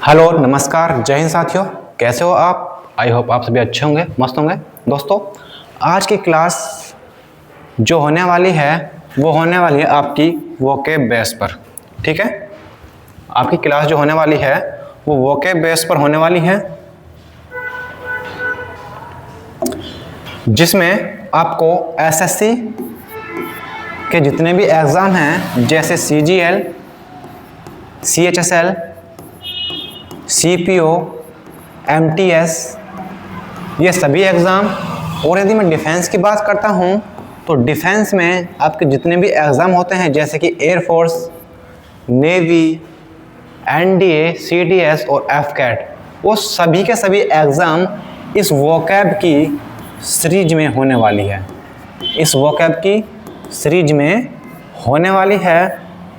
Hello नमस्कार, जय हिंद साथियों। कैसे हो आप? आई होप आप सभी अच्छे होंगे, मस्त होंगे। दोस्तों, आज की क्लास जो होने वाली है वो होने वाली है आपकी वोकैब बेस पर। ठीक है, आपकी क्लास जो होने वाली है वो वोकैब बेस पर होने वाली है, जिसमें आपको एसएससी के जितने भी एग्ज़ाम हैं जैसे सीजीएल, सीएचएसएल, सीपीओ, एमटीएस, ये सभी एग्ज़ाम, और यदि मैं डिफेंस की बात करता हूँ तो डिफेंस में आपके जितने भी एग्ज़ाम होते हैं जैसे कि एयरफोर्स, नेवी, एनडीए, सीडीएस और एफकैट, वो सभी के सभी एग्ज़ाम इस वोकैब की सीरीज में होने वाली है। इस वोकैब की सीरीज में होने वाली है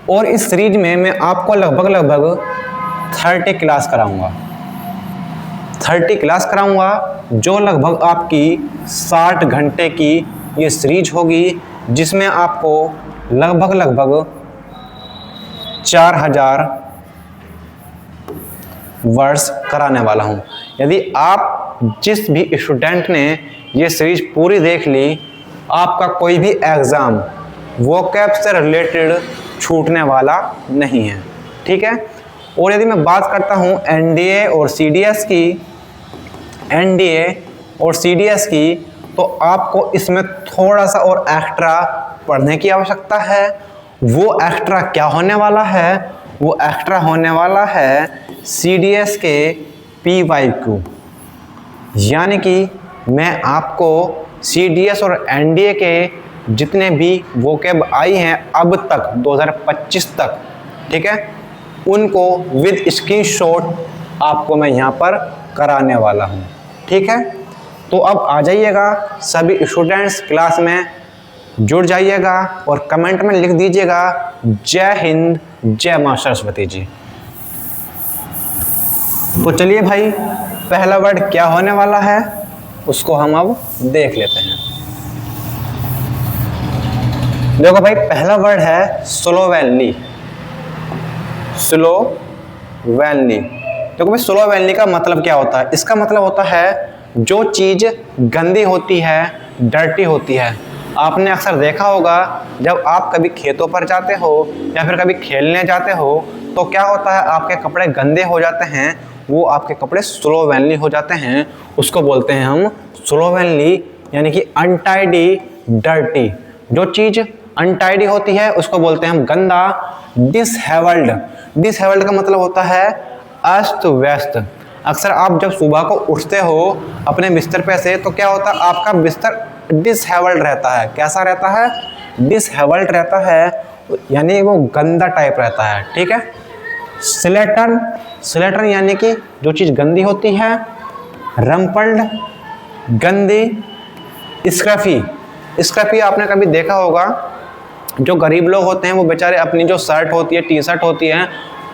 और इस सीरीज में मैं आपको लगभग 30 क्लास कराऊंगा। 30 क्लास कराऊंगा जो लगभग आपकी 60 घंटे की ये सीरीज होगी, जिसमें आपको लगभग 4000 वर्ड्स कराने वाला हूं। यदि आप जिस भी स्टूडेंट ने ये सीरीज पूरी देख ली, आपका कोई भी एग्ज़ाम वोकैब से रिलेटेड छूटने वाला नहीं है। ठीक है, और यदि मैं बात करता हूँ एनडीए और सीडीएस की, तो आपको इसमें थोड़ा सा और एक्स्ट्रा पढ़ने की आवश्यकता है। वो एक्स्ट्रा क्या होने वाला है? वो एक्स्ट्रा होने वाला है सीडीएस के PYQ, यानी कि मैं आपको सीडीएस और एनडीए के जितने भी वोकैब आई हैं अब तक 2025 तक, ठीक है, उनको विद स्क्रीनशॉट आपको मैं यहाँ पर कराने वाला हूँ। ठीक है, तो अब आ जाइएगा सभी स्टूडेंट्स, क्लास में जुड़ जाइएगा और कमेंट में लिख दीजिएगा जय हिंद, जय मां सरस्वती जी। तो चलिए भाई, पहला वर्ड क्या होने वाला है उसको हम अब देख लेते हैं। देखो भाई, पहला वर्ड है स्लोवेनली। स्लोवेनली, देखो भाई, स्लोवेनली का मतलब क्या होता है? इसका मतलब होता है जो चीज़ गंदी होती है, डर्टी होती है। आपने अक्सर देखा होगा जब आप कभी खेतों पर जाते हो या फिर कभी खेलने जाते हो तो क्या होता है, आपके कपड़े गंदे हो जाते हैं, वो आपके कपड़े स्लोवेनली हो जाते हैं। उसको बोलते हैं हम स्लोवेनली, यानी कि अनटाइडी, डर्टी। जो चीज़ अनटाइडी होती है उसको बोलते हैं हम गंदा। डिसहेवल्ड, डिसहेवल्ड का मतलब होता है अस्त व्यस्त। अक्सर आप जब सुबह को उठते हो अपने बिस्तर पे से, तो क्या होता है, आपका बिस्तर डिसहेवल्ड रहता है। कैसा रहता है? डिसहेवल्ड रहता है, यानी वो गंदा टाइप रहता है। ठीक है, स्लेटन, स्लेटन यानी कि जो चीज़ गंदी होती है। रम्पल्ड, गंदी। स्क्रफी, स्क्रफी आपने कभी देखा होगा, जो गरीब लोग होते हैं वो बेचारे अपनी जो शर्ट होती है, टी शर्ट होती है,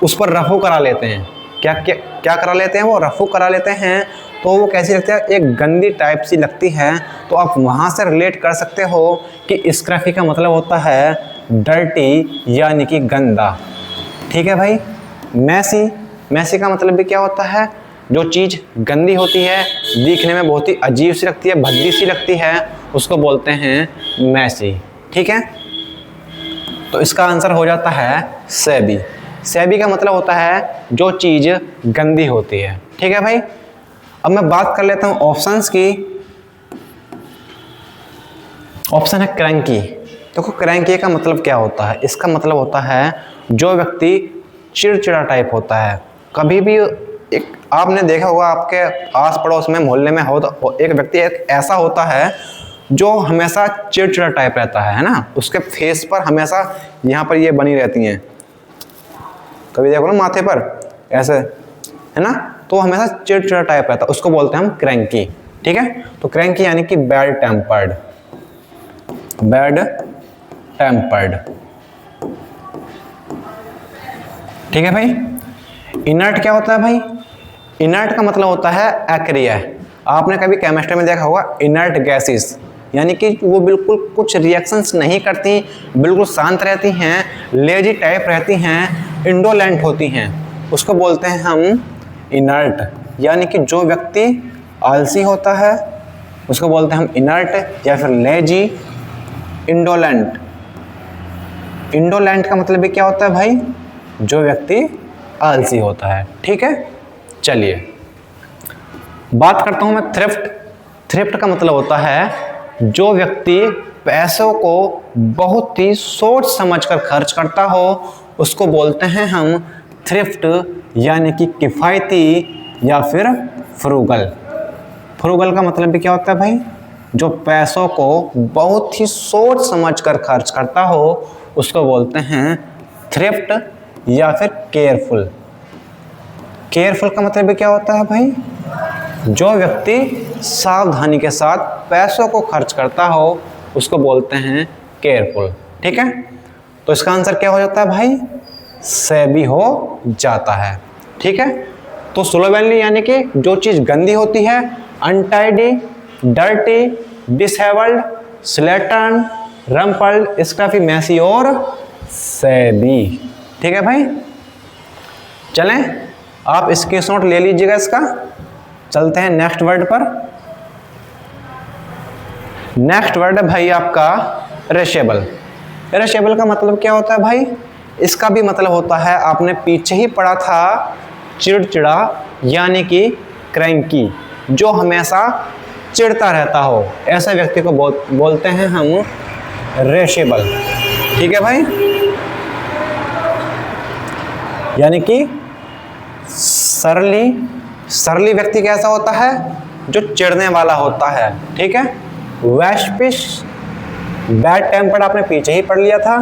उस पर रफू करा लेते हैं। क्या करा लेते हैं? वो रफू करा लेते हैं। तो वो कैसी लगती है? एक गंदी टाइप सी लगती है। तो आप वहाँ से रिलेट कर सकते हो कि स्क्रफी का मतलब होता है डर्टी, यानी कि गंदा। ठीक है भाई। मैसी, मैसी का मतलब भी क्या होता है? जो चीज़ गंदी होती है, दिखने में बहुत ही अजीब सी लगती है, भद्दी सी लगती है, उसको बोलते हैं मैसी। ठीक है, तो इसका आंसर हो जाता है सेबी। सेबी का मतलब होता है जो चीज़ गंदी होती है। ठीक है भाई, अब मैं बात कर लेता हूँ ऑप्शंस की। ऑप्शन है क्रैंकी। देखो, क्रैंकी का मतलब क्या होता है? इसका मतलब होता है जो व्यक्ति चिड़चिड़ा टाइप होता है। कभी भी एक आपने देखा होगा आपके आस पड़ोस में, मोहल्ले में हो तो एक व्यक्ति ऐसा होता है जो हमेशा चिड़चिड़ा टाइप रहता है ना। उसके फेस पर हमेशा यहाँ पर ये बनी रहती हैं, कभी देखो ना माथे पर ऐसे, है ना, तो हमेशा चिड़चिड़ा टाइप रहता है, उसको बोलते हैं हम क्रैंकी। ठीक है, तो क्रैंकी यानी कि बैड टेम्पर्ड, बैड टेम्पर्ड। ठीक है भाई। इनर्ट क्या होता है भाई? इनर्ट का मतलब होता है एक्रिया। आपने कभी केमिस्ट्री में देखा होगा इनर्ट गैसेस, यानी कि वो बिल्कुल कुछ रिएक्शंस नहीं करती, बिल्कुल शांत रहती हैं, लेजी टाइप रहती हैं, इंडोलेंट होती हैं, उसको बोलते हैं हम इनर्ट, यानी कि जो व्यक्ति आलसी होता है उसको बोलते हैं हम इनर्ट या फिर लेजी। इंडोलेंट, इंडोलेंट का मतलब भी क्या होता है भाई, जो व्यक्ति आलसी होता है। ठीक है, चलिए बात करता हूं मैं थ्रिफ्ट। थ्रिफ्ट का मतलब होता है जो व्यक्ति पैसों को बहुत ही सोच समझकर खर्च करता हो उसको बोलते हैं हम थ्रिफ्ट, यानी कि किफ़ायती या फिर फ्रूगल। फ्रूगल का मतलब भी क्या होता है भाई, जो पैसों को बहुत ही सोच समझकर खर्च करता हो उसको बोलते हैं थ्रिफ्ट या फिर केयरफुल। केयरफुल का मतलब भी क्या होता है भाई, जो व्यक्ति सावधानी के साथ पैसों को खर्च करता हो उसको बोलते हैं केयरफुल। ठीक है, तो इसका आंसर क्या हो जाता है भाई, से भी हो जाता है। ठीक है, तो स्लोवेनली यानी कि जो चीज़ गंदी होती है, अनटाइडी, डर्टी, डिसहेबल्ड, स्लेटर्न, रम्पल्ड, स्क्रफी, मैसी और सैबी। ठीक है भाई, चलें आप स्क्रीनशॉट ले लीजिएगा इसका। चलते हैं नेक्स्ट वर्ड पर। नेक्स्ट वर्ड है भाई आपका रेशेबल। रेशेबल का मतलब क्या होता है भाई, इसका भी मतलब होता है, आपने पीछे ही पढ़ा था, चिड़चिड़ा यानी कि क्रैंकी, जो हमेशा चिढ़ता रहता हो, ऐसे व्यक्ति को बोलते हैं हम रेशेबल। ठीक है भाई, यानी कि सरली व्यक्ति कैसा होता है, जो चिढ़ने वाला होता है। ठीक है, वैश्पिश, बैड टेम्पर्ड आपने पीछे ही पढ़ लिया था।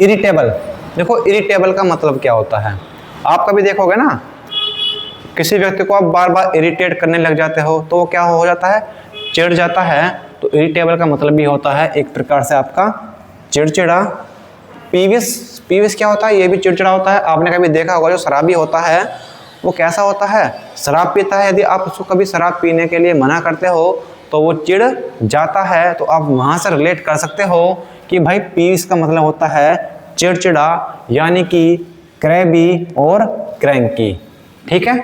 इरिटेबल, देखो इरिटेबल का मतलब क्या होता है, आप कभी देखोगे ना किसी व्यक्ति को आप बार बार इरिटेट करने लग जाते हो तो वो क्या हो जाता है, चिढ़ जाता है। तो इरिटेबल का मतलब भी होता है एक प्रकार से आपका चिड़चिड़ा। पीविस क्या होता है, ये भी चिड़चिड़ा होता है। आपने कभी देखा होगा जो शराबी होता है वो कैसा होता है, शराब पीता है, यदि आप उसको कभी शराब पीने के लिए मना करते हो तो वो चिढ़ जाता है। तो आप वहाँ से रिलेट कर सकते हो कि भाई पीविस का मतलब होता है चिड़चिड़ा, यानी कि क्रैबी और क्रैंकी। ठीक है,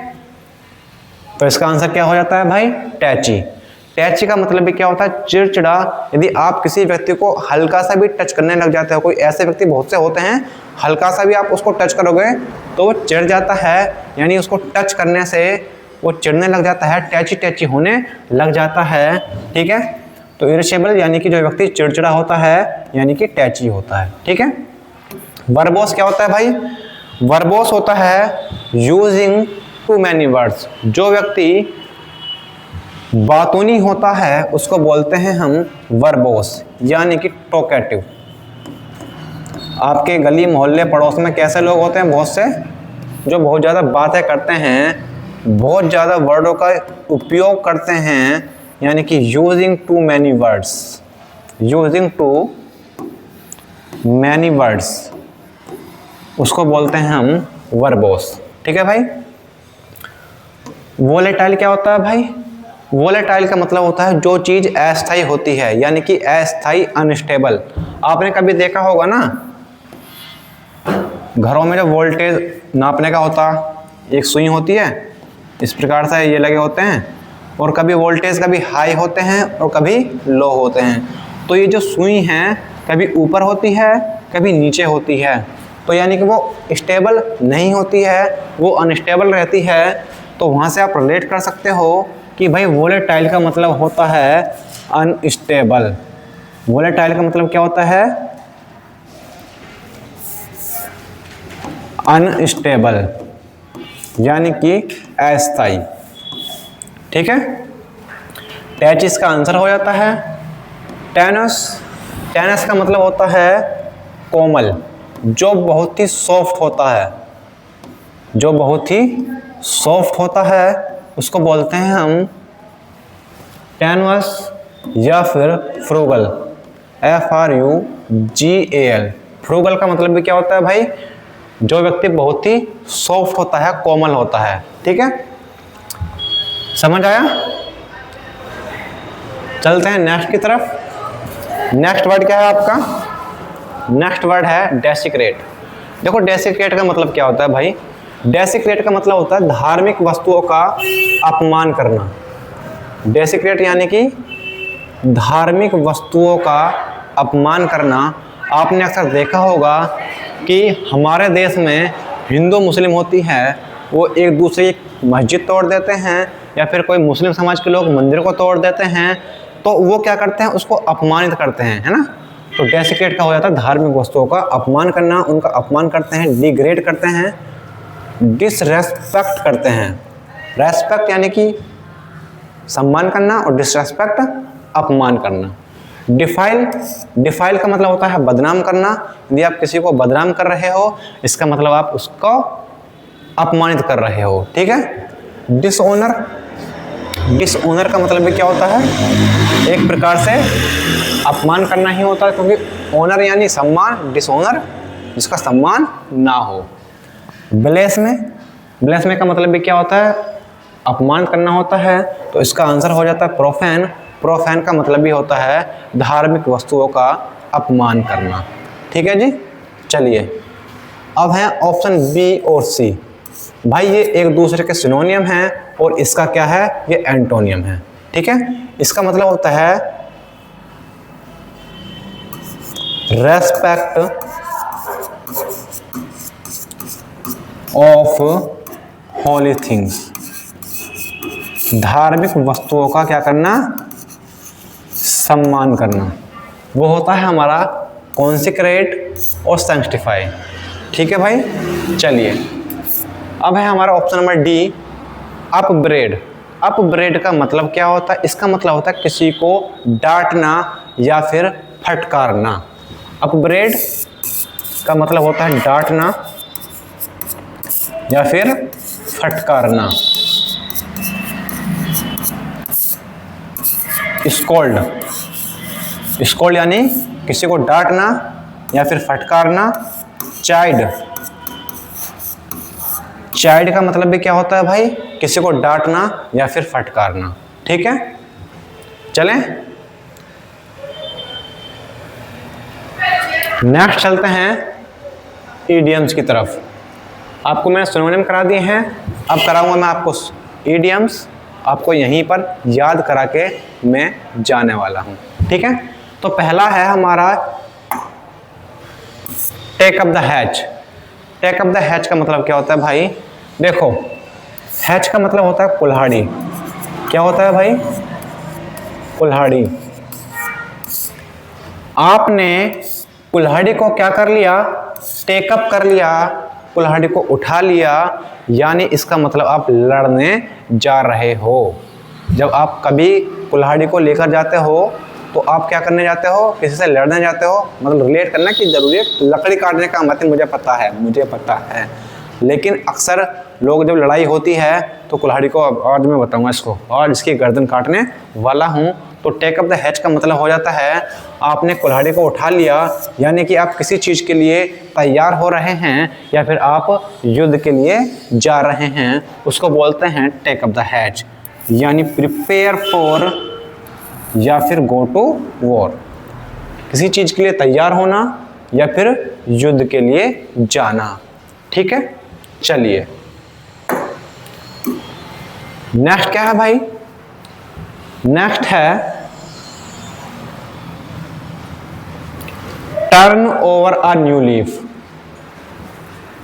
तो इसका आंसर क्या हो जाता है भाई, टैची। टैची का मतलब भी क्या होता है, चिड़चिड़ा। यदि आप किसी व्यक्ति को हल्का सा भी टच करने लग जाते हो, कोई ऐसे व्यक्ति बहुत से होते हैं, हल्का सा भी आप उसको टच करोगे तो वो चिढ़ जाता है, यानी उसको टच करने से वो चिढ़ने लग जाता है, टैची होने लग जाता है। ठीक है, तो इरिटेबल यानी कि जो व्यक्ति चिड़चिड़ा होता है यानी कि टैची होता है। ठीक है, वर्बोस क्या होता है भाई, वर्बोस होता है यूजिंग टू मैनी वर्ड्स, जो व्यक्ति बातूनी होता है उसको बोलते हैं हम वर्बोस, यानी कि टॉकेटिव। आपके गली मोहल्ले पड़ोस में कैसे लोग होते हैं, बहुत से, जो बहुत ज़्यादा बातें करते हैं, बहुत ज़्यादा वर्डों का उपयोग करते हैं, यानी कि using too many words, using too many words, उसको बोलते हैं हम वर्बोस। ठीक है भाई, वोलेटाइल क्या होता है भाई, वोलेटाइल का मतलब होता है जो चीज़ अस्थायी होती है, यानी कि अस्थायी, अनस्टेबल। आपने कभी देखा होगा ना, घरों में जो वोल्टेज नापने का होता, एक सुई होती है, इस प्रकार से ये लगे होते हैं, और कभी वोल्टेज कभी हाई होते हैं और कभी लो होते हैं। तो ये जो सुई हैं कभी ऊपर होती है कभी नीचे होती है, तो यानी कि वो स्टेबल नहीं होती है, वो अनस्टेबल रहती है। तो वहाँ से आप रिलेट कर सकते हो कि भाई वोलेटाइल का मतलब होता है अनस्टेबल। वोलेटाइल का मतलब क्या होता है, अनस्टेबल, यानी कि अस्थायी। ठीक है, टैचिस का आंसर हो जाता है टेनस। टेनस का मतलब होता है कोमल, जो बहुत ही सॉफ्ट होता है, जो बहुत ही सॉफ्ट होता है उसको बोलते हैं हम टेनस या फिर फ्रूगल, FRUGAL। फ्रूगल का मतलब भी क्या होता है भाई, जो व्यक्ति बहुत ही सॉफ्ट होता है, कोमल होता है। ठीक है, समझ आया। चलते हैं नेक्स्ट की तरफ। नेक्स्ट वर्ड क्या है आपका, नेक्स्ट वर्ड है डेसिक्रेट। देखो डेसिक्रेट का मतलब क्या होता है भाई, डेसिक्रेट का मतलब होता है धार्मिक वस्तुओं का अपमान करना। डेसिक्रेट यानी कि धार्मिक वस्तुओं का अपमान करना। आपने अक्सर देखा होगा कि हमारे देश में हिंदू मुस्लिम होती है, वो एक दूसरे की मस्जिद तोड़ देते हैं या फिर कोई मुस्लिम समाज के लोग मंदिर को तोड़ देते हैं, तो वो क्या करते हैं, उसको अपमानित करते हैं, है ना। तो डेसिक्रेट का हो जाता है धार्मिक वस्तुओं का अपमान करना, उनका अपमान करते हैं, डिग्रेड करते हैं, डिसरेस्पेक्ट करते हैं। रेस्पेक्ट यानी कि सम्मान करना और डिसरेस्पेक्ट अपमान करना। डिफाइल का मतलब होता है बदनाम करना। यदि आप किसी को बदनाम कर रहे हो, इसका मतलब आप उसको अपमानित कर रहे हो, ठीक है। डिसऑनर का मतलब भी क्या होता है, एक प्रकार से अपमान करना ही होता है, क्योंकि ऑनर यानी सम्मान, डिसऑनर जिसका सम्मान ना हो। ब्लेसमे का मतलब भी क्या होता है, अपमान करना होता है, तो इसका आंसर हो जाता है प्रोफेन। प्रोफेन का मतलब भी होता है धार्मिक वस्तुओं का अपमान करना, ठीक है जी। चलिए अब है ऑप्शन बी और सी। भाई ये एक दूसरे के सिनोनियम हैं और इसका क्या है, ये एंटोनियम है, ठीक है। इसका मतलब होता है रेस्पेक्ट ऑफ होली थिंग्स। धार्मिक वस्तुओं का क्या करना, सम्मान करना। वो होता है हमारा कॉन्सिक्रेट और सैंक्टिफाई, ठीक है भाई। चलिए अब है हमारा ऑप्शन नंबर डी, अपब्रेड। अपब्रेड का मतलब क्या होता है, इसका मतलब होता है किसी को डांटना या फिर फटकारना। अपब्रेड का मतलब होता है डांटना या फिर फटकारना। स्कोल्ड यानी किसी को डांटना या फिर फटकारना। चाइड का मतलब भी क्या होता है भाई, किसी को डांटना या फिर फटकारना, ठीक है। चलें नेक्स्ट चलते हैं ईडियम्स की तरफ। आपको मैंने सिनोनिम करा दिए हैं, अब कराऊंगा मैं आपको ईडियम्स, आपको यहीं पर याद करा के मैं जाने वाला हूं, ठीक है। तो पहला है हमारा take up the hatch. Take up the hatch का मतलब क्या होता है भाई, देखो हैच का मतलब होता है कुल्हाड़ी। क्या होता है भाई, कुल्हाड़ी। आपने कुल्हाड़ी को क्या कर लिया, टेकअप कर लिया, कुल्हाड़ी को उठा लिया, यानी इसका मतलब आप लड़ने जा रहे हो। जब आप कभी कुल्हाड़ी को लेकर जाते हो तो आप क्या करने जाते हो, किसी से लड़ने जाते हो, मतलब रिलेट करना की जरूरी है, लकड़ी काटने का मतलब मुझे पता है, लेकिन अक्सर लोग जब लड़ाई होती है तो कुल्हाड़ी को आज मैं बताऊंगा इसको, और इसकी गर्दन काटने वाला हूं। तो टेक अप द हैच का मतलब हो जाता है आपने कुल्हाड़ी को उठा लिया, यानी कि आप किसी चीज़ के लिए तैयार हो रहे हैं या फिर आप युद्ध के लिए जा रहे हैं, उसको बोलते हैं टेक अप द हैच, यानी प्रिपेयर फॉर या फिर गो टू वॉर। किसी चीज़ के लिए तैयार होना या फिर युद्ध के लिए जाना, ठीक है। चलिए नेक्स्ट क्या है भाई, नेक्स्ट है turn over a new leaf.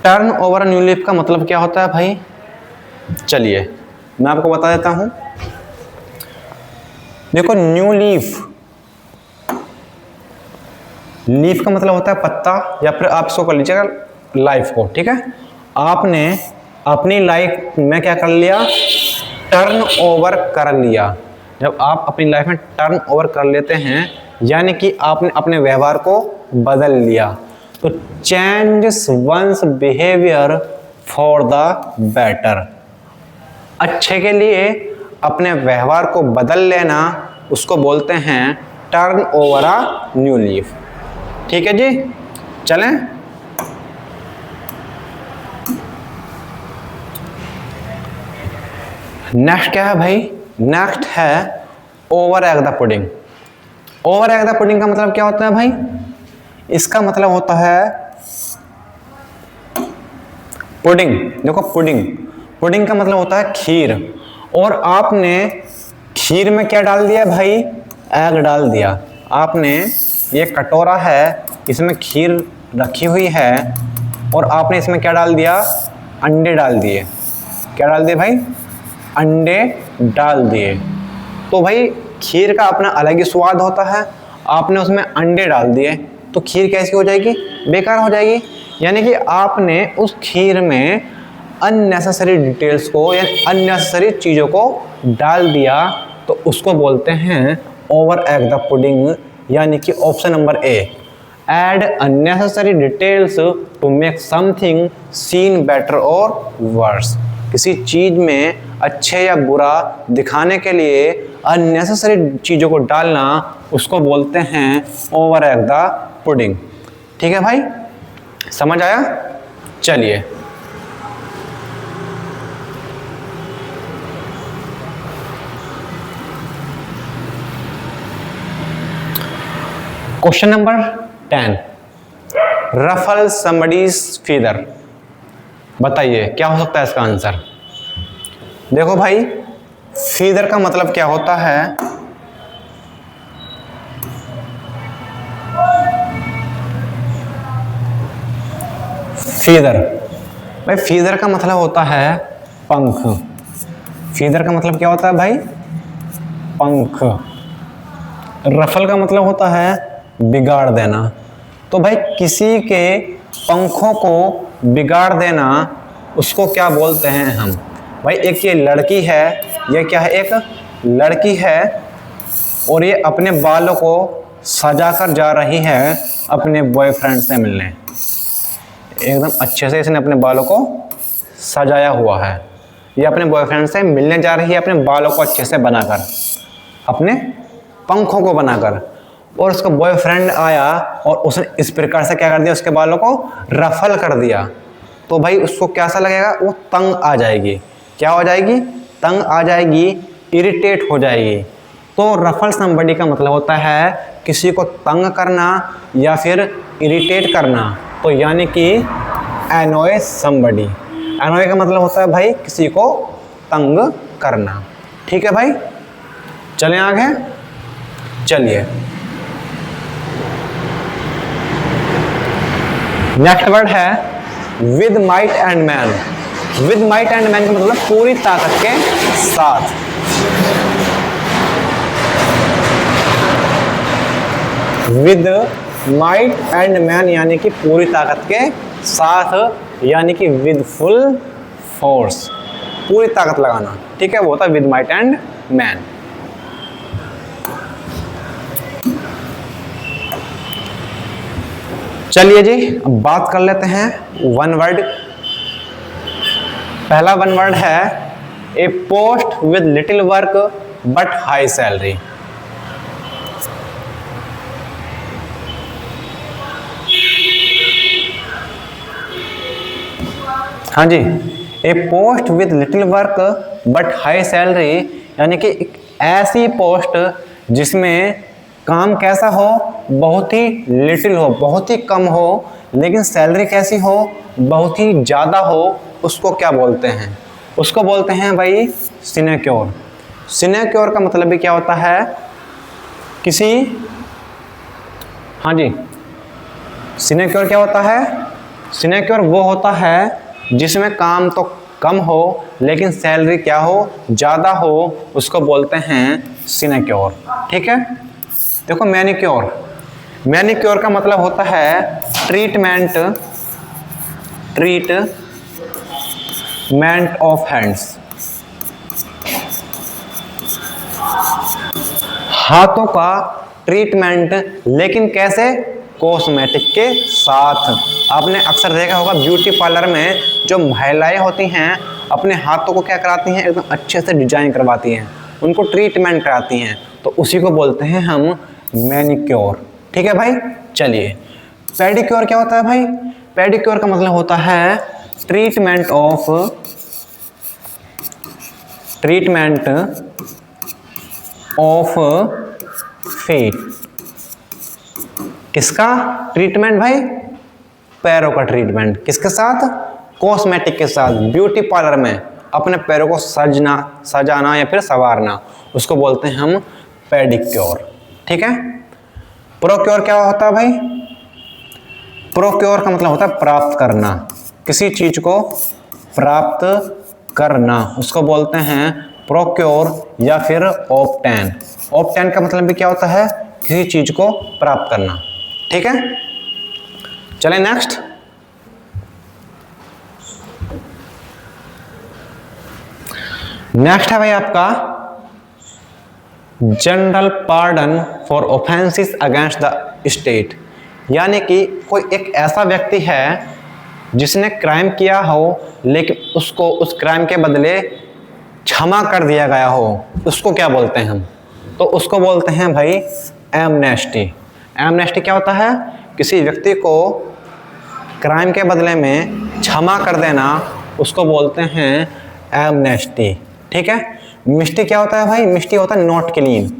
Turn over a new leaf का मतलब क्या होता है भाई, चलिए मैं आपको बता देता हूं। देखो न्यू लीफ का मतलब होता है पत्ता, या फिर आप इसको कर लीजिएगा लाइफ को, ठीक है। आपने अपनी लाइफ में क्या कर लिया, टर्न ओवर कर लिया। जब आप अपनी लाइफ में टर्न ओवर कर लेते हैं, यानी कि आपने अपने व्यवहार को बदल लिया। तो change one's behaviour for the better, अच्छे के लिए अपने व्यवहार को बदल लेना, उसको बोलते हैं turn over a new leaf, ठीक है जी। चलें नेक्स्ट क्या है भाई, नेक्स्ट है over egg the pudding. Over egg the pudding का मतलब क्या होता है भाई, इसका मतलब होता है पुडिंग, देखो पुडिंग, पुडिंग का मतलब होता है खीर। और आपने खीर में क्या डाल दिया भाई? एग डाल दिया। आपने ये कटोरा है, इसमें खीर रखी हुई है और आपने इसमें क्या डाल दिया? अंडे डाल दिए। क्या डाल दिए भाई? अंडे डाल दिए। तो भाई खीर का अपना अलग ही स्वाद होता है, आपने उसमें अंडे डाल दिए तो खीर कैसी हो जाएगी? बेकार हो जाएगी। यानी कि आपने उस खीर में अननेसेसरी डिटेल्स को या अननेसेसरी चीज़ों को डाल दिया, तो उसको बोलते हैं ओवर एग द पुडिंग। यानी कि option number A, add unnecessary details to make something seem better और वर्स। किसी चीज़ में अच्छे या बुरा दिखाने के लिए अननेसेसरी चीज़ों को डालना, उसको बोलते हैं ओवर एग द पुडिंग। ठीक है भाई, समझ आया? चलिए question number 10, ruffle somebody's feathers. बताइए क्या हो सकता है इसका आंसर? देखो भाई, फीदर का मतलब क्या होता है? फीदर, भाई फीदर का मतलब होता है पंख। फीदर का मतलब क्या होता है भाई? पंख। रफल का मतलब होता है बिगाड़ देना। तो भाई किसी के पंखों को बिगाड़ देना, उसको क्या बोलते हैं हम? भाई एक ये लड़की है, ये क्या है? एक लड़की है और ये अपने बालों को सजाकर जा रही है अपने बॉयफ्रेंड से मिलने। एकदम अच्छे से इसने अपने बालों को सजाया हुआ है। ये अपने बॉयफ्रेंड से मिलने जा रही है अपने बालों को अच्छे से बनाकर, अपने पंखों को बनाकर। और उसका बॉयफ्रेंड आया और उसने इस प्रकार से क्या कर दिया? उसके बालों को रफल कर दिया। तो भाई उसको कैसा लगेगा? वो तंग आ जाएगी। क्या हो जाएगी? तंग आ जाएगी, इरिटेट हो जाएगी। तो रफल समबडी का मतलब होता है किसी को तंग करना या फिर इरिटेट करना। तो यानी कि एनोय समबडी। एनोय का मतलब होता है भाई किसी को तंग करना। ठीक है भाई, चलें आगे। चलिए नेक्स्ट वर्ड है with might and man. With might and man का मतलब पूरी ताकत के साथ। विद माइट एंड मैन यानी कि पूरी ताकत के साथ, यानी कि विद फुल फोर्स, पूरी ताकत लगाना। ठीक है, वो होता है विद माइट एंड मैन। चलिए जी, अब बात कर लेते हैं वन वर्ड। पहला वन वर्ड है a post with little work but high salary. हाँ जी, a post with little work but high salary यानी कि एक ऐसी पोस्ट जिसमें काम कैसा हो? बहुत ही लिटिल हो, बहुत ही कम हो, लेकिन सैलरी कैसी हो? बहुत ही ज़्यादा हो। उसको क्या बोलते हैं? उसको बोलते हैं भाई सिनेक्योर। सिनेक्योर का मतलब भी क्या होता है? किसी, हाँ जी, सिनेक्योर क्या होता है? सिनेक्योर वो होता है जिसमें काम तो कम हो लेकिन सैलरी क्या हो? ज़्यादा हो। उसको बोलते हैं सिनेक्योर। ठीक है, देखो मैनिक्योर। मैनिक्योर का मतलब होता है ट्रीटमेंट, ट्रीटमेंट ऑफ हैंड्स। हाथों का ट्रीटमेंट, लेकिन कैसे? कॉस्मेटिक के साथ। आपने अक्सर देखा होगा ब्यूटी पार्लर में जो महिलाएं होती हैं अपने हाथों को क्या कराती हैं? एकदम अच्छे से डिजाइन करवाती हैं, उनको ट्रीटमेंट कराती हैं। तो उसी को बोलते हैं हम मैनिक्योर। ठीक है भाई, चलिए पेडिक्योर क्या होता है भाई? पेडिक्योर का मतलब होता है ट्रीटमेंट ऑफ फीट। किसका ट्रीटमेंट भाई? पैरों का ट्रीटमेंट। किसके साथ? कॉस्मेटिक के साथ ब्यूटी पार्लर में अपने पैरों को सजाना या फिर संवारना, उसको बोलते हैं हम पेडिक्योर। ठीक है। प्रोक्योर क्या होता है भाई? प्रोक्योर का मतलब होता है प्राप्त करना, किसी चीज को प्राप्त करना, उसको बोलते हैं प्रोक्योर या फिर ऑब्टेन। ऑब्टेन का मतलब भी क्या होता है? किसी चीज को प्राप्त करना। ठीक है, चलें नेक्स्ट। नेक्स्ट है भाई आपका general pardon for offences against the state, यानी कि कोई एक ऐसा व्यक्ति है जिसने क्राइम किया हो लेकिन उसको उस क्राइम के बदले क्षमा कर दिया गया हो, उसको क्या बोलते हैं हम? तो उसको बोलते हैं भाई एमनेस्टी। एमनेस्टी क्या होता है? किसी व्यक्ति को क्राइम के बदले में क्षमा कर देना, उसको बोलते हैं एमनेस्टी। ठीक है। मिस्टी क्या होता है भाई? मिस्टी होता है नॉट क्लीन,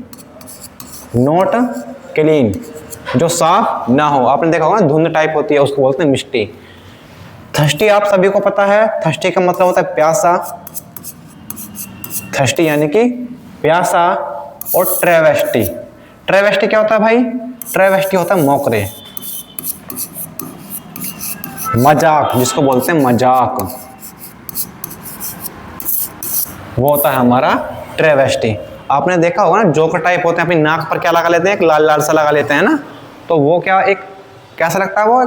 नॉट क्लीन, जो साफ ना हो। आपने देखा होगा धुंध टाइप होती है, उसको बोलते हैं मिस्टी। थर्स्टी आप सभी को पता है, थर्स्टी का मतलब होता है प्यासा, थर्स्टी यानी कि प्यासा। और ट्रेवेस्टी, ट्रेवेस्टी क्या होता है भाई? ट्रेवेस्टी होता है मोकरे, मजाक, जिसको बोलते हैं मजाक, वो होता है हमारा ट्रेवेस्टी। आपने देखा होगा ना जोकर टाइप होते हैं, अपनी नाक पर क्या लगा लेते हैं? एक लाल लाल सा लगा लेते हैं ना, तो वो क्या एक कैसा लगता है? वो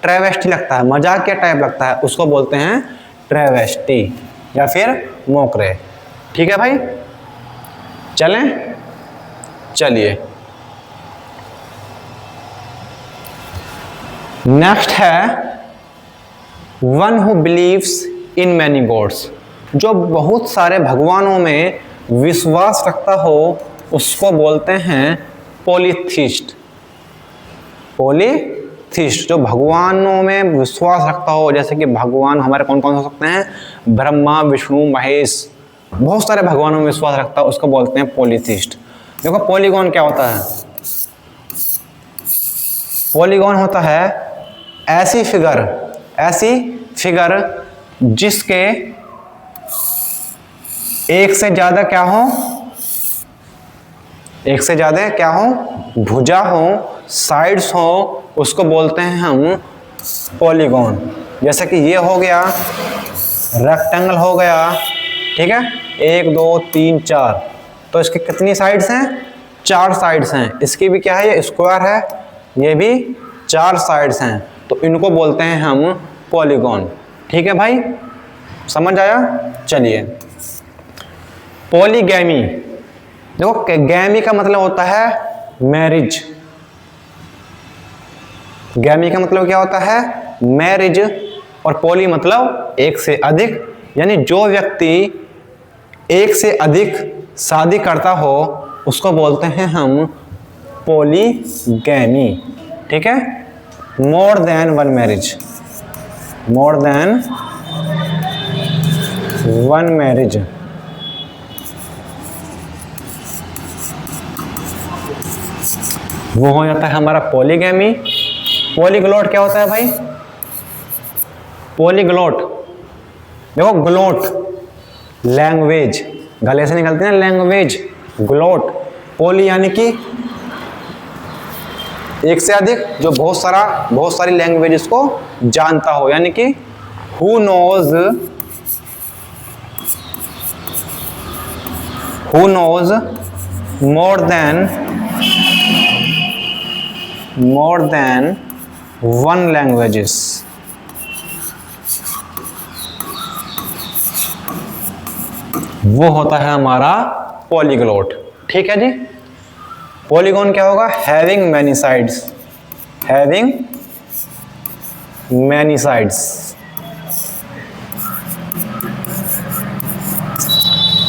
ट्रेवेस्टी लगता है, मजाक के टाइप लगता है, उसको बोलते हैं ट्रेवेस्टी या फिर मोकरे। ठीक है भाई, चलें। चलिए नेक्स्ट है one who believes in many gods, जो बहुत सारे भगवानों में विश्वास रखता हो, उसको बोलते हैं पॉलीथिस्ट। पॉलीथिस्ट जो भगवानों में विश्वास रखता हो, जैसे कि भगवान हमारे कौन कौन हो सकते हैं? ब्रह्मा, विष्णु, महेश, बहुत सारे भगवानों में विश्वास रखता है, उसको बोलते हैं पॉलीथिस्ट। देखो पॉलीगॉन क्या होता है? पॉलीगॉन होता है ऐसी फिगर जिसके एक से ज्यादा क्या हो? एक से ज्यादा क्या हो? भुजा हो, साइड्स हो, उसको बोलते हैं हम पॉलीगॉन। जैसे कि ये हो गया रेक्टेंगल हो गया, ठीक है, 1 2 3 4, तो इसके कितनी साइड्स हैं? 4 साइड्स हैं। इसकी भी क्या है? ये स्क्वायर है, ये भी 4 साइड्स हैं, तो इनको बोलते हैं हम पॉलीगॉन। ठीक है भाई, समझ आया? चलिए पॉलीगैमी, देखो गैमी का मतलब होता है मैरिज। गैमी का मतलब क्या होता है? मैरिज। और पॉली मतलब एक से अधिक, यानी जो व्यक्ति एक से अधिक शादी करता हो उसको बोलते हैं हम पॉलीगैमी। ठीक है, मोर देन वन मैरिज, मोर देन वन मैरिज। वो हो जाता है हमारा पॉलीगैमी। पॉलीग्लोट क्या होता है भाई? पॉलीग्लोट, देखो ग्लोट लैंग्वेज, गले से निकलती है ना लैंग्वेज, ग्लोट। पॉली यानी कि एक से अधिक, जो बहुत सारी लैंग्वेजेस को जानता हो, यानी कि who knows more than one languages. वो होता है हमारा पॉलीग्लोट। ठीक है जी। पॉलीगॉन क्या होगा? Having many sides, having many sides.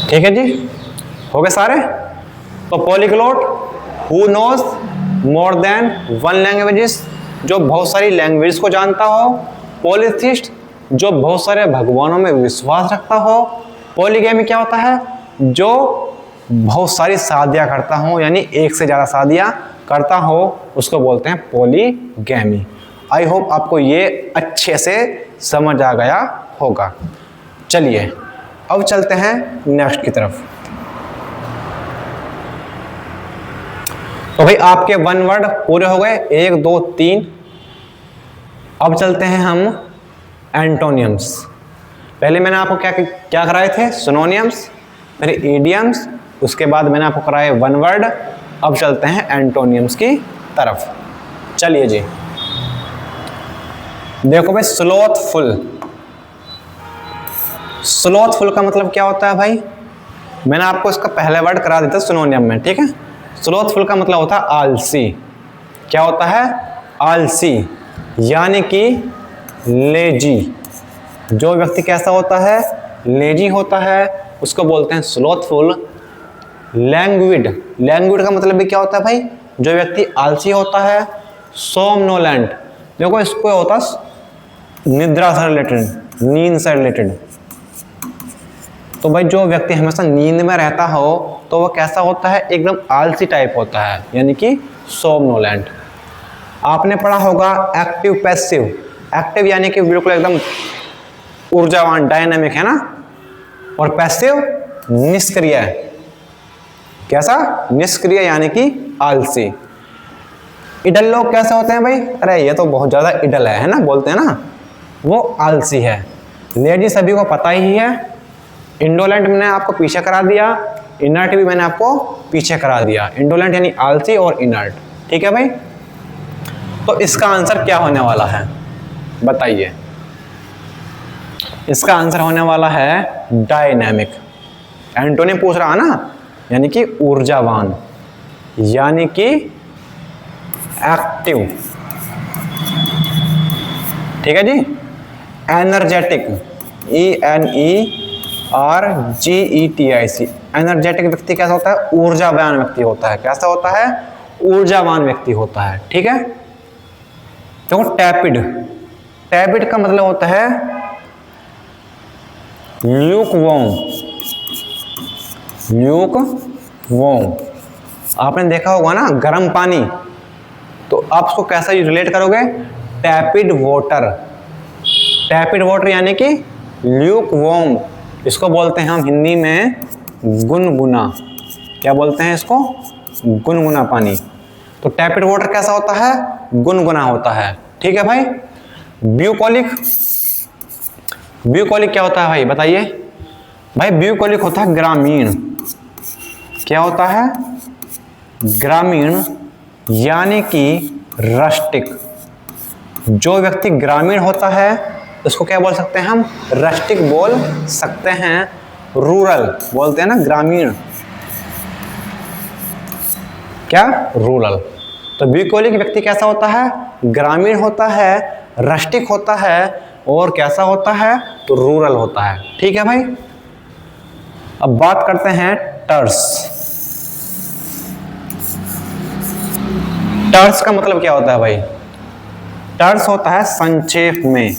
ठीक है जी, हो गए सारे। तो polyglot who knows more than one languages, जो बहुत सारी लैंग्वेज को जानता हो। पॉलीथिस्ट, जो बहुत सारे भगवानों में विश्वास रखता हो। पॉलीगैमी क्या होता है? जो बहुत सारी शादियां करता हो, यानी एक से ज़्यादा शादियां करता हो, उसको बोलते हैं पॉलीगैमी। आई होप आपको ये अच्छे से समझ आ गया होगा। चलिए अब चलते हैं नेक्स्ट की तरफ। तो भाई आपके 1 वर्ड पूरे हो गए, 1 2 3। अब चलते हैं हम एंटोनियम्स। पहले मैंने आपको क्या क्या कराए थे? सिनोनियम्स, फिर इडियम्स, उसके बाद मैंने आपको कराए 1 वर्ड। अब चलते हैं एंटोनियम्स की तरफ। चलिए जी, देखो भाई, स्लोथफुल। स्लोथफुल का मतलब क्या होता है भाई? मैंने आपको इसका पहला वर्ड करा दिया था सिनोनियम में, ठीक है। स्लोथफुल का मतलब होता है आलसी। क्या होता है? आलसी, यानी कि लेजी। जो व्यक्ति कैसा होता है? लेजी होता है, उसको बोलते हैं स्लोथफुल। लैंग्विड, लैंग्विड का मतलब भी क्या होता है भाई? जो व्यक्ति आलसी होता है। सोमनोलेंट, देखो इसको होता है निद्रा से रिलेटेड, नींद से रिलेटेड। तो भाई जो व्यक्ति हमेशा नींद में रहता हो तो वो कैसा होता है? एकदम आलसी टाइप होता है, यानी कि सोमनोलेंट। आपने पढ़ा होगा एक्टिव पैसिव। एक्टिव यानी कि बिल्कुल एकदम ऊर्जावान, डायनामिक, है ना। और पैसिव निष्क्रिय। कैसा? निष्क्रिय यानी कि आलसी। इडल लोग कैसे होते हैं भाई? अरे ये तो बहुत ज्यादा इडल है ना, बोलते हैं ना, वो आलसी है। लेडी सभी को पता ही है। इंडोलेंट मैंने आपको पीछे करा दिया, इनर्ट भी मैंने आपको पीछे करा दिया। इंडोलेंट यानी आलसी और इनर्ट, ठीक है भाई। तो इसका आंसर क्या होने वाला है बताइए? इसका आंसर होने वाला है डायनेमिक। एंटोनी पूछ रहा है ना, यानी कि ऊर्जावान, यानी कि एक्टिव, ठीक है जी। Energetic, ENERGETIC। एनर्जेटिक व्यक्ति कैसा होता है? ऊर्जावान व्यक्ति होता है। कैसा होता है? ऊर्जावान व्यक्ति होता है, ठीक है। देखो टैपिड, टैपिड का मतलब होता है ल्यूकवार्म। ल्यूकवार्म, आपने देखा होगा ना गर्म पानी, तो आप उसको कैसा रिलेट करोगे? टैपिड वाटर। टैपिड वाटर यानी कि ल्यूकवार्म। इसको बोलते हैं हम हिंदी में गुनगुना। क्या बोलते हैं इसको? गुनगुना पानी। तो टैपिड वाटर कैसा होता है? गुनगुना होता है, ठीक है भाई। ब्यूकोलिक, ब्यूकोलिक क्या होता है भाई बताइए? भाई ब्यूकोलिक होता है ग्रामीण। क्या होता है? ग्रामीण, यानी कि रस्टिक। जो व्यक्ति ग्रामीण होता है उसको क्या बोल सकते हैं हम? रस्टिक बोल सकते हैं। रूरल बोलते हैं ना, ग्रामीण। क्या? रूरल। तो ब्यूकोलिक व्यक्ति कैसा होता है? ग्रामीण होता है, रस्टिक होता है, और कैसा होता है? तो रूरल होता है, ठीक है भाई। अब बात करते हैं टर्स। टर्स का मतलब क्या होता है भाई? टर्स होता है संक्षेप में,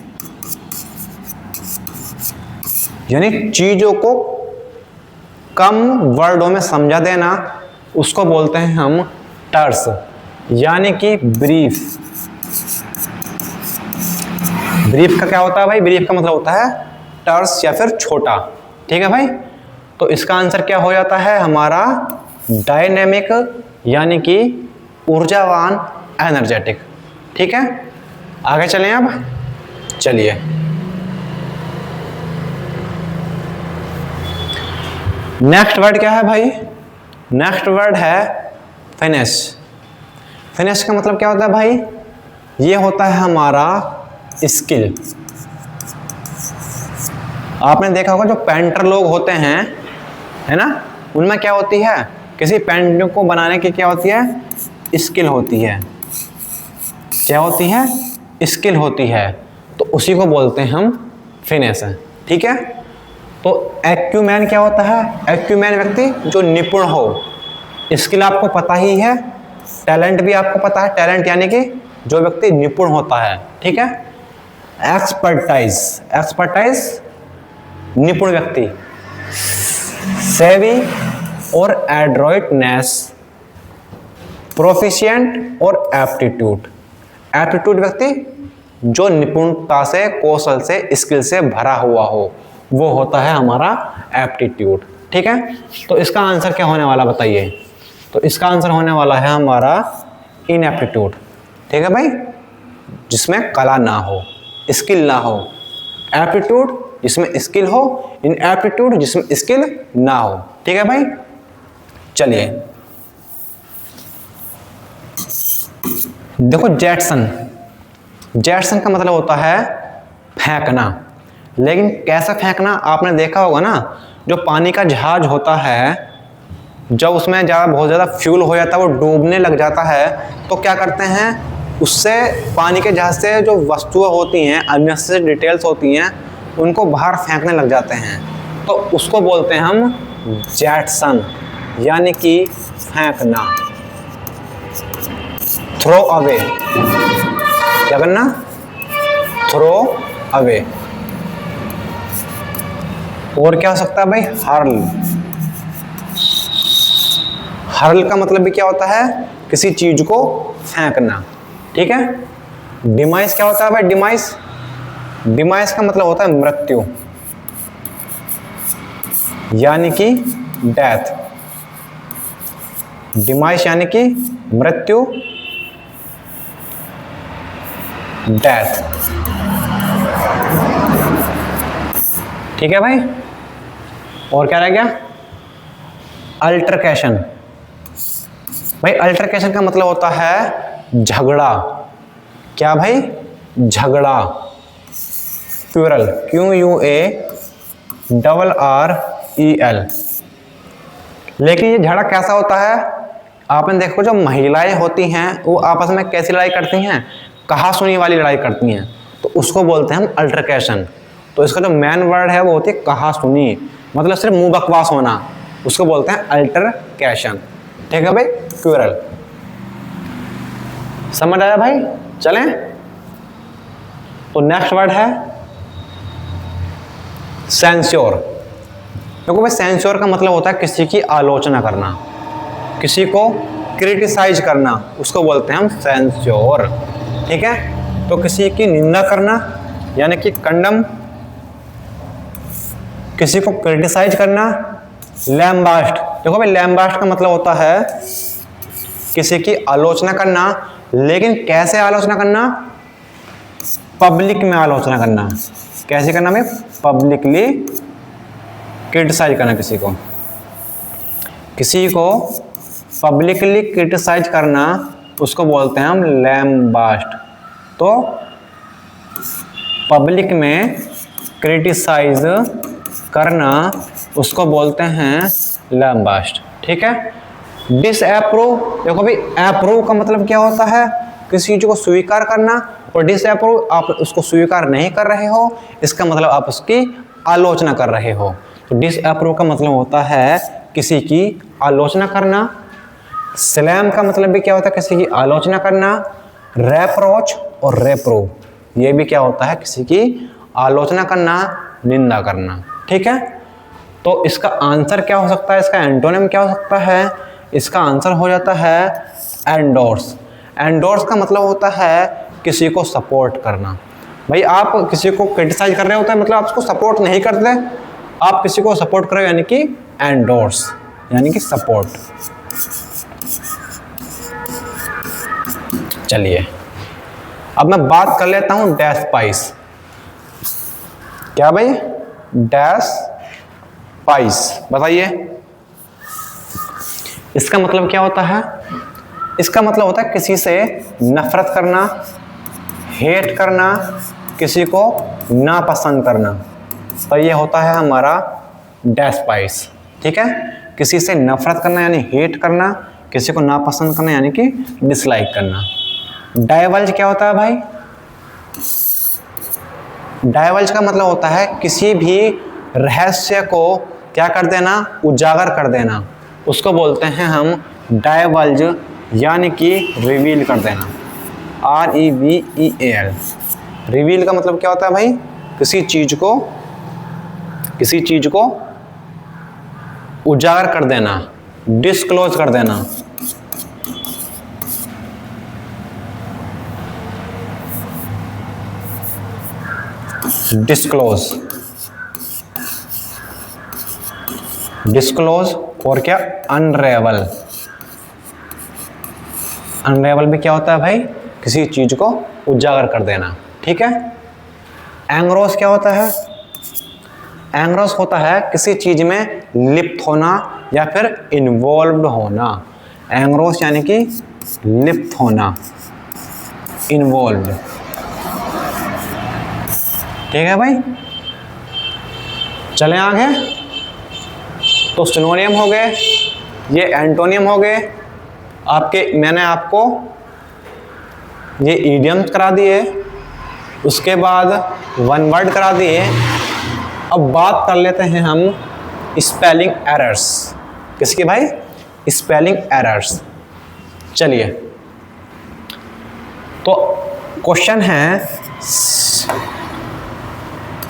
यानी चीजों को कम वर्डों में समझा देना, उसको बोलते हैं हम टर्स, यानी कि ब्रीफ। ब्रीफ का क्या होता है भाई? ब्रीफ का मतलब होता है टर्स या फिर छोटा, ठीक है भाई। तो इसका आंसर क्या हो जाता है हमारा? डायनेमिक, यानी कि ऊर्जावान, एनर्जेटिक, ठीक है। आगे चलें अब। चलिए, नेक्स्ट वर्ड क्या है भाई? नेक्स्ट वर्ड है फिनिश। फिनिश का मतलब क्या होता है भाई? ये होता है हमारा स्किल। आपने देखा होगा जो पेंटर लोग होते हैं, है ना, उनमें क्या होती है? किसी पेंटिंग को बनाने की क्या होती है? स्किल होती है। क्या होती है? स्किल होती है। तो उसी को बोलते हैं हम फिनिश, ठीक है। तो एक्यूमैन क्या होता है? एक्यूमैन व्यक्ति जो निपुण हो। स्किल आपको पता ही है, टैलेंट भी आपको पता है। टैलेंट यानी कि जो व्यक्ति निपुण होता है, ठीक है। एक्सपर्टाइज, एक्सपर्टाइज निपुण व्यक्ति। सेवी और एड्रॉइटनेस, प्रोफिशिएंट और एप्टीट्यूड। एप्टीट्यूड व्यक्ति जो निपुणता से, कौशल से, स्किल से भरा हुआ हो, वो होता है हमारा एप्टीट्यूड। ठीक है, तो इसका आंसर क्या होने वाला बताइए? तो इसका आंसर होने वाला है हमारा इनएप्टीट्यूड। ठीक है भाई, जिसमें कला ना हो, स्किल ना हो। एप्टीट्यूड जिसमें स्किल हो, इनएप्टीट्यूड जिसमें स्किल ना हो। ठीक है भाई, चलिए देखो, जेटसन, जेटसन का मतलब होता है फेंकना। लेकिन कैसा फेंकना? आपने देखा होगा ना, जो पानी का जहाज होता है, जब उसमें बहुत ज़्यादा फ्यूल हो जाता है, वो डूबने लग जाता है, तो क्या करते हैं, उससे पानी के जहाज से जो वस्तुएं होती हैं, अननेसेसरी डिटेल्स होती हैं, उनको बाहर फेंकने लग जाते हैं। तो उसको बोलते हैं हम जेटसन, यानी कि फेंकना, थ्रो अवे। क्या करना? Throw away. और क्या हो सकता है भाई? हर्ल। हर्ल का मतलब भी क्या होता है? किसी चीज को फेंकना। ठीक है। डिमाइस क्या होता है भाई? डिमाइस, डिमाइस का मतलब होता है मृत्यु, यानी कि डेथ। डिमाइस यानी कि मृत्यु, डेथ। ठीक है भाई, और क्या रह गया? अल्टरकेशन। भाई अल्टरकेशन का मतलब होता है झगड़ा। क्या भाई? झगड़ा। Plural, QUARREL। लेकिन ये झगड़ा कैसा होता है? आपने देखो, जो महिलाएं होती हैं वो आपस में कैसी लड़ाई करती हैं? कहा सुनी वाली लड़ाई करती हैं, तो उसको बोलते हैं हम अल्टरकेशन। तो इसका जो मेन वर्ड है वो होती है कहा सुनी, मतलब सिर्फ मुंह बकवास होना, उसको बोलते हैं अल्टरकेशन। ठीक है भाई, क्यूरल। समझ आया भाई? चलें, तो नेक्स्ट वर्ड है सेंस्योर। देखो भाई, सेंस्योर का मतलब होता है किसी की आलोचना करना, किसी को क्रिटिसाइज करना, उसको बोलते हैं हम सेंस्योर। ठीक है, तो किसी की निंदा करना यानी कि कंडम, किसी को क्रिटिसाइज करना। लैम्बास्ट। देखो भाई, लैम्बास्ट का मतलब होता है किसी की आलोचना करना, लेकिन कैसे आलोचना करना? पब्लिक में आलोचना करना। कैसे करना भाई? पब्लिकली क्रिटिसाइज करना किसी को, किसी को पब्लिकली क्रिटिसाइज करना, उसको बोलते हैं हम लैम्बास्ट। तो पब्लिक में क्रिटिसाइज करना, उसको बोलते हैं लैम्बास्ट। ठीक है। डिसअप्रूव। देखो भाई, अप्रूव का मतलब क्या होता है? किसी चीज को स्वीकार करना, और डिसअप्रूव आप उसको स्वीकार नहीं कर रहे हो, इसका मतलब आप उसकी आलोचना कर रहे हो। तो डिसअप्रूव का मतलब होता है किसी की आलोचना करना। स्लैम का मतलब भी क्या होता है? किसी की आलोचना करना। रेप्रोच और रेप्रूव, ये भी क्या होता है? किसी की आलोचना करना, निंदा करना। ठीक है, तो इसका आंसर क्या हो सकता है? इसका एंटोनिम क्या हो सकता है? इसका आंसर हो जाता है एंडोर्स। एंडोर्स का मतलब होता है किसी को सपोर्ट करना। भाई आप किसी को क्रिटिसाइज कर रहे होते हैं, मतलब आप उसको सपोर्ट नहीं करते, आप किसी को सपोर्ट कर रहे हो, यानी कि एंडोर्स, यानी कि सपोर्ट। चलिए, अब मैं बात कर लेता हूं डेस्पाइस। क्या भाई? डेस्पाइस, बताइए इसका मतलब क्या होता है? इसका मतलब होता है किसी से नफरत करना, हेट करना, किसी को नापसंद करना। तो ये होता है हमारा डेस्पाइस। ठीक है, किसी से नफरत करना यानी हेट करना, किसी को नापसंद करना यानी कि डिसलाइक करना। डाइवल्ज क्या होता है भाई? डाइवल्ज का मतलब होता है किसी भी रहस्य को क्या कर देना? उजागर कर देना, उसको बोलते हैं हम डाइवल्ज, यानी कि रिवील कर देना। REVEAL। रिवील का मतलब क्या होता है भाई? किसी चीज को उजागर कर देना, डिस्क्लोज कर देना। डिस्क्लोज, डिस्क्लोज और क्या अनरेवल। अनरेवल भी क्या होता है भाई, किसी चीज को उजागर कर देना, ठीक है। एंग्रोस क्या होता है, एंग्रोस होता है किसी चीज में लिप्त होना या फिर इन्वॉल्व होना। एंग्रोस यानी कि लिप्त होना, इन्वॉल्व, ठीक है भाई। चलें आगे। तो सिनोनियम हो गए, ये एंटोनियम हो गए आपके। मैंने आपको ये इडियम्स करा दिए, उसके बाद वन वर्ड करा दिए। अब बात कर लेते हैं हम स्पेलिंग एरर्स। किसकी भाई, स्पेलिंग एरर्स। चलिए, तो क्वेश्चन है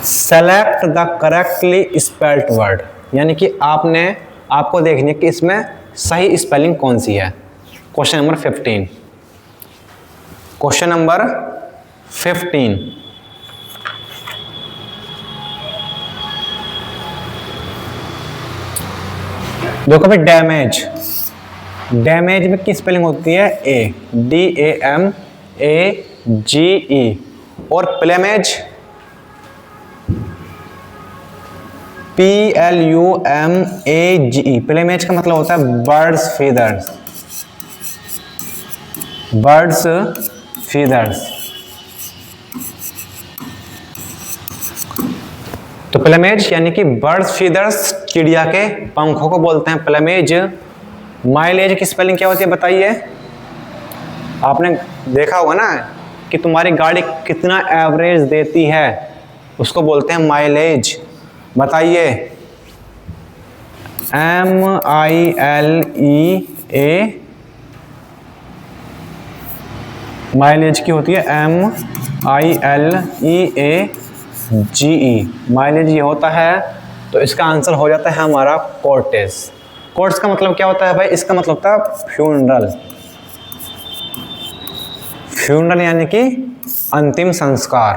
select the correctly spelled word, यानी कि आपको देखनी है कि इसमें सही स्पेलिंग कौन सी है। क्वेश्चन नंबर 15, क्वेश्चन नंबर 15, देखो भाई डैमेज, डैमेज में की स्पेलिंग होती है ए, DAMAGE, और प्लेमेज PLUMAGE। प्लेमेज का मतलब होता है बर्ड्स फीदर्स, बर्ड्स फीदर्स। तो प्लेमेज यानी कि बर्ड्स फीदर्स, चिड़िया के पंखों को बोलते हैं प्लेमेज। माइलेज की स्पेलिंग क्या होती है बताइए। आपने देखा होगा ना कि तुम्हारी गाड़ी कितना एवरेज देती है, उसको बोलते हैं माइलेज। बताइए, MILEA, माइलेज की होती है MILEAGE, माइलेज ये होता है। तो इसका आंसर हो जाता है हमारा कोर्टेज। कोर्ट्स का मतलब क्या होता है भाई, इसका मतलब होता है फ्यूनरल। फ्यूनरल यानी कि अंतिम संस्कार,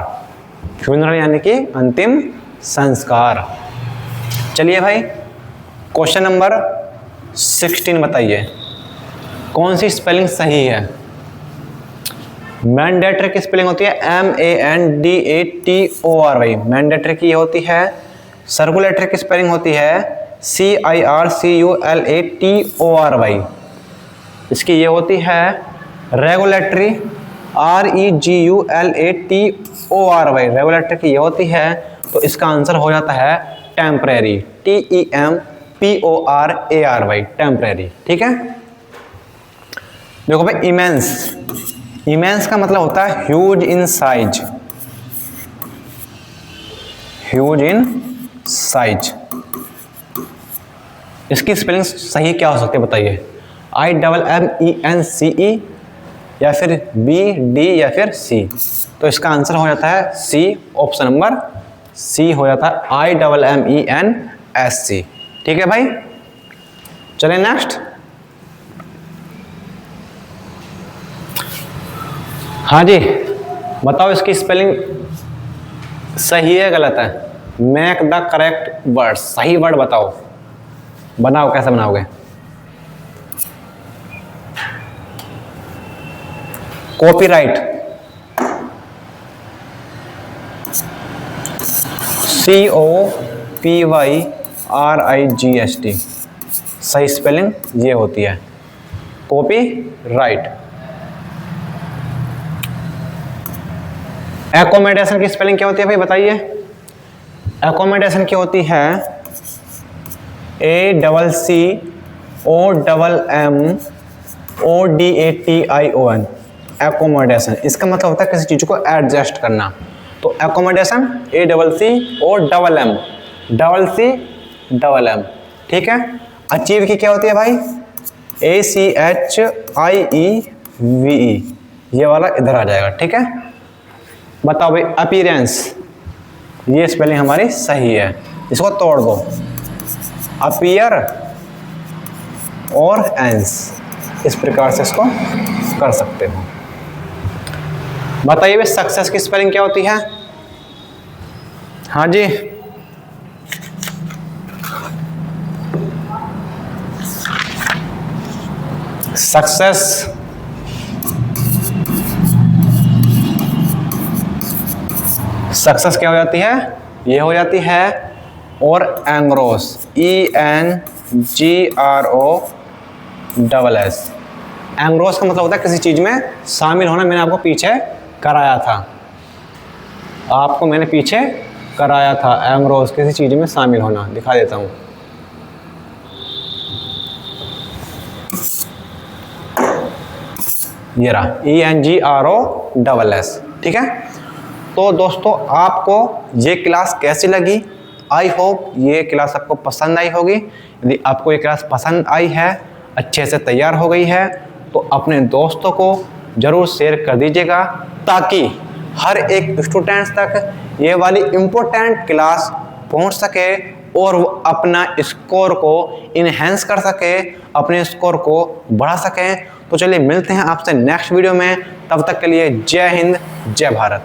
फ्यूनरल यानी कि अंतिम संस्कार। चलिए भाई, क्वेश्चन नंबर 16 बताइए, कौन सी स्पेलिंग सही है। मैंडेटरी की स्पेलिंग होती है MANDATORY, मैंडेटरी की ये होती है। सर्कुलेटरी की स्पेलिंग होती है CIRCULATORY, इसकी ये होती है रेगुलेटरी, REGULATORY, रेगुलेटरी की ये होती है। तो इसका आंसर हो जाता है टेम्परेरी, TEMPORARY, टेम्परेरी, ठीक है। देखो भाई इमेंस, इमेंस का मतलब होता है huge in size, huge in size. इसकी स्पेलिंग सही क्या हो सकती है बताइए। IMMENCE या फिर BD या फिर C। तो इसका आंसर हो जाता है C, ऑप्शन नंबर C हो जाता है IMMENSC, ठीक है भाई। चले नेक्स्ट। हाँ जी, बताओ इसकी स्पेलिंग सही है गलत है। मेक द करेक्ट वर्ड, सही वर्ड बताओ, बनाओ, कैसे बनाओगे। कॉपीराइट, COPYRIGHT, सही स्पेलिंग ये होती है कॉपी राइट। एकोमोडेशन की स्पेलिंग क्या होती है भाई बताइए। एकोमोडेशन की होती है ACCOMMODATION, एकोमोडेशन। इसका मतलब होता है किसी चीज को एडजस्ट करना। तो एकोमोडेशन ACCM, ठीक है। अचीव की क्या होती है भाई, ACHIEVE, ये वाला इधर आ जाएगा, ठीक है। बताओ भाई अपीयरेंस, ये स्पेलिंग हमारी सही है, इसको तोड़ दो, अपीयर और एंस, इस प्रकार से इसको कर सकते हो। बताइए भाई सक्सेस की स्पेलिंग क्या होती है। हाँ जी, सक्सेस, सक्सेस क्या हो जाती है, ये हो जाती है। और एंग्रोस, ENGROSS, एंग्रोस का मतलब होता है किसी चीज में शामिल होना। मैंने आपको पीछे कराया था, आपको मैंने पीछे कराया था एंग्रोस, किसी चीज में शामिल होना। दिखा देता हूं, ये रहा ENGROSS। ठीक है, तो दोस्तों आपको ये क्लास कैसी लगी? आई होप ये क्लास आपको पसंद आई होगी। यदि आपको ये क्लास पसंद आई है, अच्छे से तैयार हो गई है, तो अपने दोस्तों को ज़रूर शेयर कर दीजिएगा, ताकि हर एक स्टूडेंट्स तक ये वाली इम्पोर्टेंट क्लास पहुंच सके और वो अपना स्कोर को इन्हेंस कर सके, अपने स्कोर को बढ़ा सकें। तो चलिए मिलते हैं आपसे नेक्स्ट वीडियो में, तब तक के लिए जय हिंद, जय भारत।